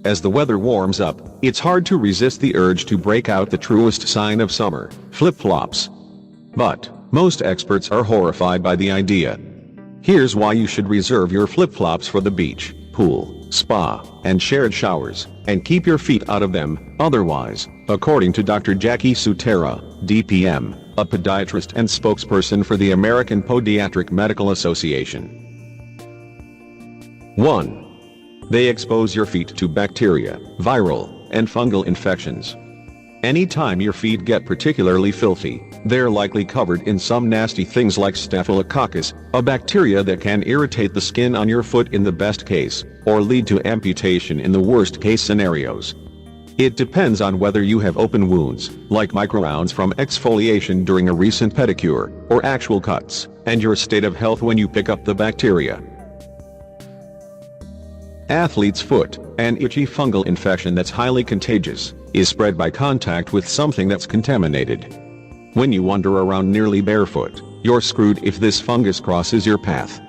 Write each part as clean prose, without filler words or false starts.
As the weather warms up, it's hard to resist the urge to break out the truest sign of summer, flip-flops. But most experts are horrified by the idea. Here's why you should reserve your flip-flops for the beach, pool, spa, and shared showers, and keep your feet out of them, otherwise, according to Dr. Jackie Sutera, DPM, a podiatrist and spokesperson for the American Podiatric Medical Association. 1. They expose your feet to bacteria, viral, and fungal infections. Anytime your feet get particularly filthy, they're likely covered in some nasty things like Staphylococcus, a bacteria that can irritate the skin on your foot in the best case, or lead to amputation in the worst case scenarios. It depends on whether you have open wounds, like microwounds from exfoliation during a recent pedicure, or actual cuts, and your state of health when you pick up the bacteria. Athlete's foot, an itchy fungal infection that's highly contagious, is spread by contact with something that's contaminated. When you wander around nearly barefoot, you're screwed if this fungus crosses your path.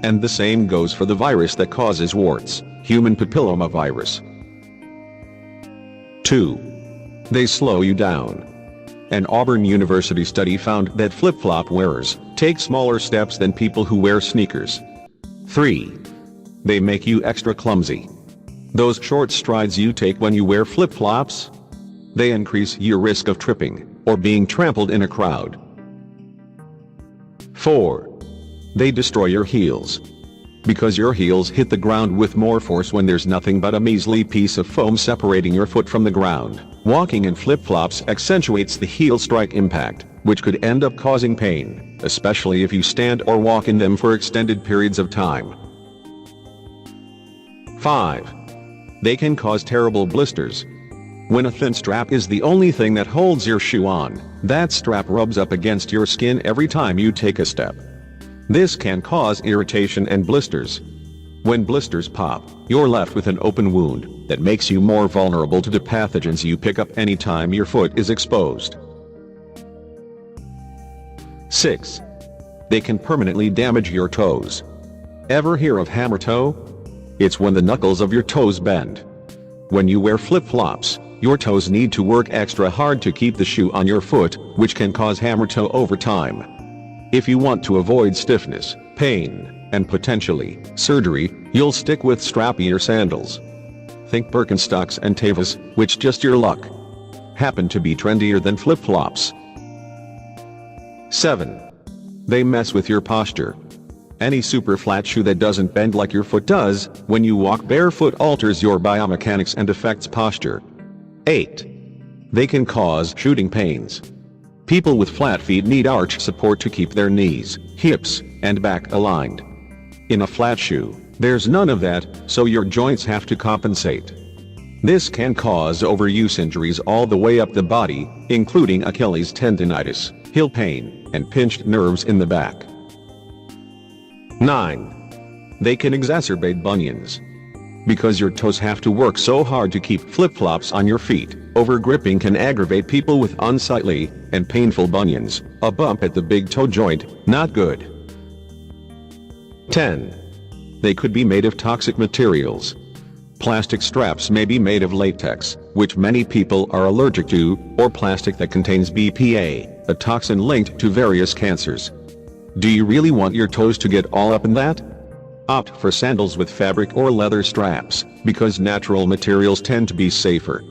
And the same goes for the virus that causes warts, human papillomavirus. 2. They slow you down. An Auburn University study found that flip-flop wearers take smaller steps than people who wear sneakers. 3. They make you extra clumsy. Those short strides you take when you wear flip-flops, they increase your risk of tripping, or being trampled in a crowd. 4. They destroy your heels. Because your heels hit the ground with more force when there's nothing but a measly piece of foam separating your foot from the ground, walking in flip-flops accentuates the heel strike impact, which could end up causing pain, especially if you stand or walk in them for extended periods of time. 5. They can cause terrible blisters. When a thin strap is the only thing that holds your shoe on, that strap rubs up against your skin every time you take a step. This can cause irritation and blisters. When blisters pop, you're left with an open wound that makes you more vulnerable to the pathogens you pick up anytime your foot is exposed. 6. They can permanently damage your toes. Ever hear of hammer toe? It's when the knuckles of your toes bend. When you wear flip-flops, your toes need to work extra hard to keep the shoe on your foot, which can cause hammer toe over time. If you want to avoid stiffness, pain, and potentially surgery, you'll stick with strappier sandals. Think Birkenstocks and Tevas, which just your luck happen to be trendier than flip-flops. 7. They mess with your posture. Any super flat shoe that doesn't bend like your foot does when you walk barefoot alters your biomechanics and affects posture. 8. They can cause shooting pains. People with flat feet need arch support to keep their knees, hips, and back aligned. In a flat shoe, there's none of that, so your joints have to compensate. This can cause overuse injuries all the way up the body, including Achilles tendinitis, heel pain, and pinched nerves in the back. 9. They can exacerbate bunions. Because your toes have to work so hard to keep flip-flops on your feet, over-gripping can aggravate people with unsightly and painful bunions, a bump at the big toe joint, not good. 10. They could be made of toxic materials. Plastic straps may be made of latex, which many people are allergic to, or plastic that contains BPA, a toxin linked to various cancers. Do you really want your toes to get all up in that? Opt for sandals with fabric or leather straps, because natural materials tend to be safer.